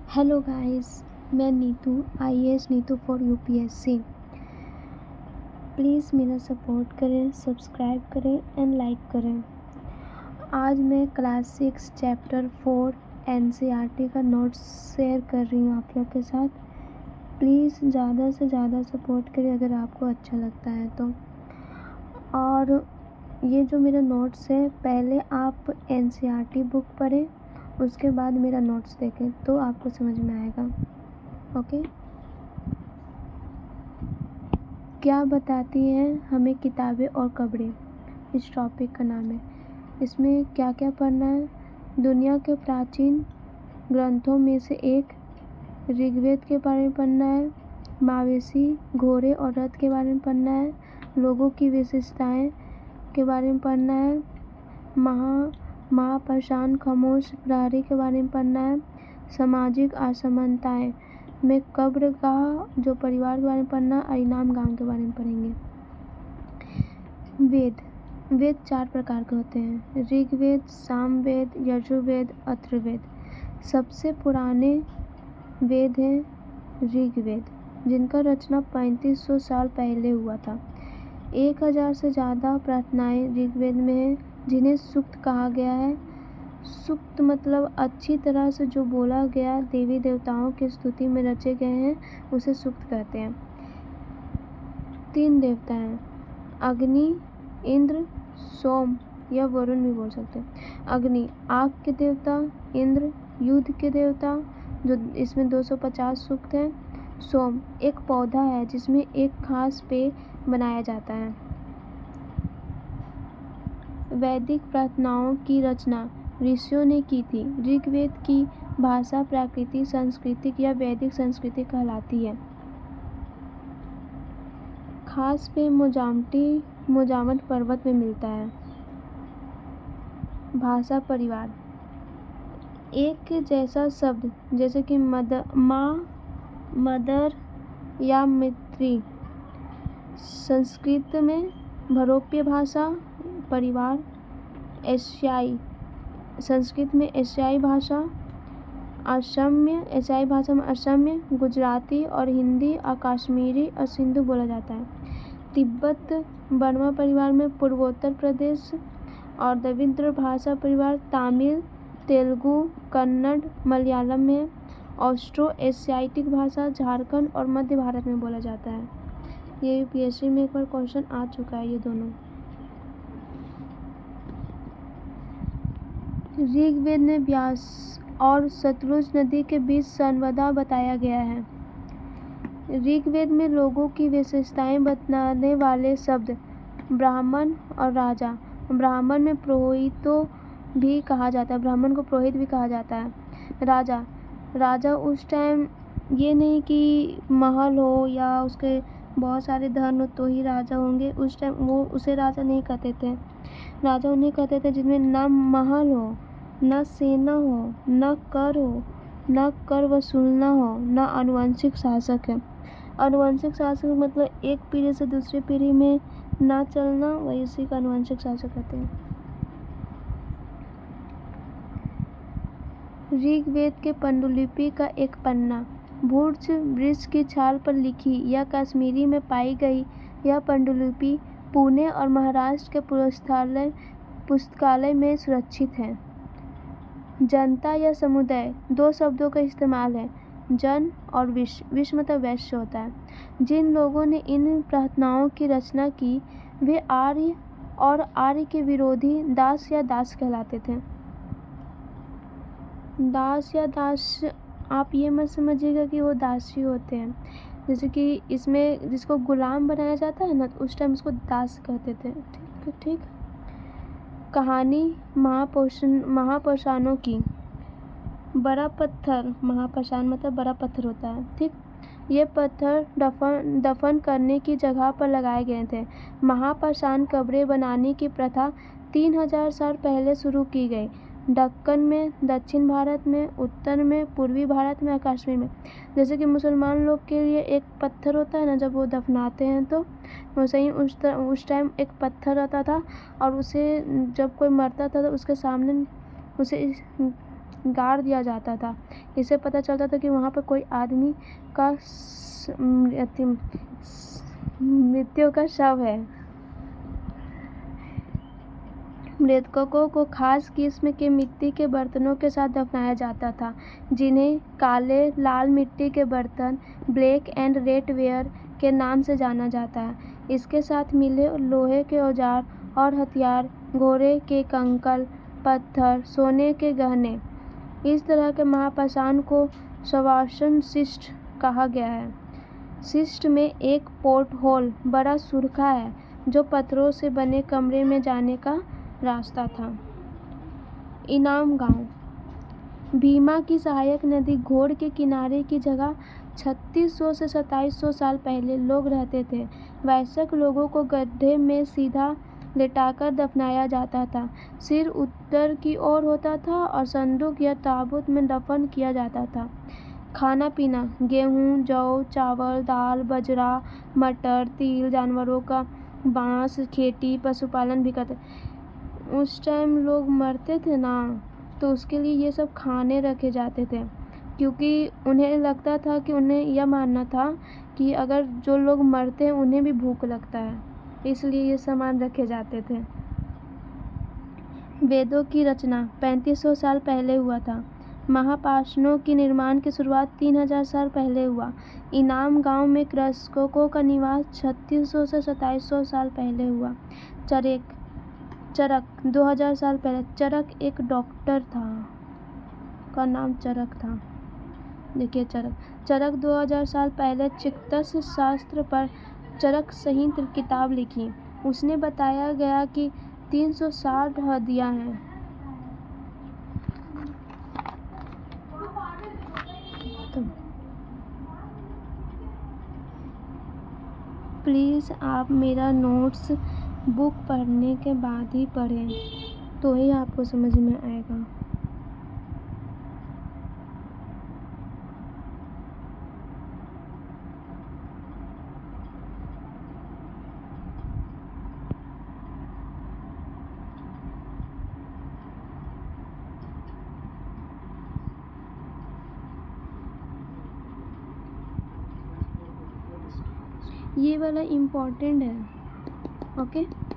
Hello guys, मैं Neetu IAS Neetu for UPSC. Please मेरा support करें, सब्सक्राइब करें एंड लाइक करें। आज मैं क्लास 6 चैप्टर 4 एनसीईआरटी का नोट्स शेयर कर रही हूँ आप लोग के साथ। प्लीज़ ज़्यादा से ज़्यादा सपोर्ट करें अगर आपको अच्छा लगता है तो। और ये जो मेरा नोट्स है, पहले आप एनसीईआरटी बुक पढ़ें, उसके बाद मेरा नोट्स देखें तो आपको समझ में आएगा। ओके। क्या बताती हैं हमें किताबें और कब्रें, इस टॉपिक का नाम है। इसमें क्या क्या पढ़ना है? दुनिया के प्राचीन ग्रंथों में से एक ऋग्वेद के बारे में पढ़ना है। मवेशी, घोड़े और रथ के बारे में पढ़ना है। लोगों की विशेषताएं के बारे में पढ़ना है। महापाषाण खामोश प्रहरी के बारे में पढ़ना है। सामाजिक असमानताएं में कब्र का जो परिवार के बारे में पढ़ना, अरिनाम गांव के बारे में पढ़ेंगे। वेद 4 प्रकार के होते हैं: ऋग्वेद, सामवेद, यजुर्वेद, अथर्ववेद। सबसे पुराने वेद हैं ऋग्वेद, जिनका रचना 3500 साल पहले हुआ था। 1000 से ज़्यादा प्रार्थनाएं ऋग्वेद में हैं, जिन्हें सूक्त कहा गया है। सूक्त मतलब अच्छी तरह से जो बोला गया देवी देवताओं की स्तुति में रचे गए हैं, उसे सूक्त कहते हैं। 3 देवता हैं: अग्नि, इंद्र, सोम या वरुण भी बोल सकते हैं। अग्नि आग के देवता, इंद्र युद्ध के देवता, जो इसमें 250 सूक्त हैं। सोम एक पौधा है जिसमें एक खास पेय बनाया जाता है। वैदिक प्रार्थनाओं की रचना ऋषियों ने की थी। ऋग्वेद की भाषा प्राकृतिक, सांस्कृतिक या वैदिक संस्कृति कहलाती है। खास पेय मोजामट पर्वत में मिलता है। भाषा परिवार एक जैसा शब्द जैसे कि माँ, मदर या मित्री। संस्कृत में भरोप्य भाषा परिवार। एशियाई संस्कृत में एशियाई भाषा। असमिया एशियाई भाषा में असमिया, गुजराती और हिंदी और कश्मीरी और सिंधु बोला जाता है। तिब्बत बर्मा परिवार में पूर्वोत्तर प्रदेश और द्रविड़ भाषा परिवार तमिल, तेलुगु, कन्नड़, मलयालम में। ऑस्ट्रो एशियाटिक भाषा झारखंड और मध्य भारत में बोला जाता है। ये यूपीएससी में एक बार क्वेश्चन आ चुका है, ये दोनों। ऋग्वेद में व्यास और सतलुज नदी के बीच संवाद बताया गया है। ऋग्वेद में लोगों की विशेषताएं बताने वाले शब्द ब्राह्मण और राजा। ब्राह्मण में पुरोहितों भी कहा जाता है, ब्राह्मण को पुरोहित भी कहा जाता है। राजा उस टाइम ये नहीं कि महल हो या उसके बहुत सारे धन हो तो ही राजा होंगे। उस टाइम वो उसे राजा नहीं कहते थे। राजा उन्हें कहते थे जिनमें न महल हो, न सेना हो, न कर वसूलना हो, न आनुवंशिक शासक है। आनुवंशिक शासक मतलब एक पीढ़ी से दूसरी पीढ़ी में ना चलना, वही उसी का आनुवंशिक शासक कहते हैं। ऋग्वेद के पांडुलिपि का एक पन्ना भूर्ज वृक्ष की छाल पर लिखी या कश्मीरी में पाई गई यह पांडुलिपि पुणे और महाराष्ट्र के पुस्तकालय में सुरक्षित है। जनता या समुदाय 2 शब्दों का इस्तेमाल है, जन और विश्व मतलब वैश्य होता है। जिन लोगों ने इन प्रार्थनाओं की रचना की वे आर्य और आर्य के विरोधी दास या दास कहलाते थे। दास या दास आप ये मत समझिएगा कि वो दासी होते हैं। जैसे कि इसमें जिसको गुलाम बनाया जाता है ना, तो उस टाइम उसको दास कहते थे। ठीक। कहानी महापाषाणों की। बड़ा पत्थर, महापाषाण मतलब बड़ा पत्थर होता है। ठीक, ये पत्थर दफन करने की जगह पर लगाए गए थे। महापाषाण कब्रें बनाने की प्रथा 3000 साल पहले शुरू की गई। दक्कन में, दक्षिण भारत में, उत्तर में, पूर्वी भारत में और कश्मीर में। जैसे कि मुसलमान लोग के लिए एक पत्थर होता है ना, जब वो दफनाते हैं तो वैसे ही उस टाइम एक पत्थर रहता था और उसे जब कोई मरता था तो उसके सामने उसे गाड़ दिया जाता था। इससे पता चलता था कि वहाँ पर कोई आदमी का मृत्यु का शव है। मृतकों को खास किस्म के मिट्टी के बर्तनों के साथ दफनाया जाता था, जिन्हें काले लाल मिट्टी के बर्तन ब्लैक एंड रेड वेयर के नाम से जाना जाता है। इसके साथ मिले लोहे के औजार और हथियार, घोड़े के कंकाल, पत्थर, सोने के गहने। इस तरह के महापाषाण को शवासन शिस्ट कहा गया है। शिस्ट में एक पोर्ट होल, बड़ा सुरखा है, जो पत्थरों से बने कमरे में जाने का रास्ता था। इनाम गांव। भीमा की सहायक नदी घोड़ के किनारे की जगह 3600 से 2700 साल पहले लोग रहते थे। वयस्क लोगों को गड्ढे में सीधा लेटाकर दफनाया जाता था। सिर उत्तर की ओर होता था और संदूक या ताबूत में दफन किया जाता था। खाना पीना: गेहूँ, जौ, चावल, दाल, बाजरा, मटर, तिल, जानवरों का मांस, खेती, पशुपालन भी करते। उस टाइम लोग मरते थे ना, तो उसके लिए ये सब खाने रखे जाते थे, क्योंकि उन्हें लगता था कि उन्हें यह मानना था कि अगर जो लोग मरते हैं उन्हें भी भूख लगता है, इसलिए ये सामान रखे जाते थे। वेदों की रचना 3500 साल पहले हुआ था। महापाषाणों की निर्माण की शुरुआत 3000 साल पहले हुआ। इनाम गांव में कृषकों का निवास 3600 से 2700 साल पहले हुआ। चरक 2000 साल पहले। चरक एक डॉक्टर था, का नाम चरक था। देखिए चरक 2000 साल पहले चिकित्सा शास्त्र पर चरक संहिता किताब लिखी। उसने बताया गया कि 360 हड्डियां हैं। प्लीज़ आप मेरा नोट्स बुक पढ़ने के बाद ही पढ़ें, तो ही आपको समझ में आएगा। ये वाला इम्पोर्टेंट है, ओके।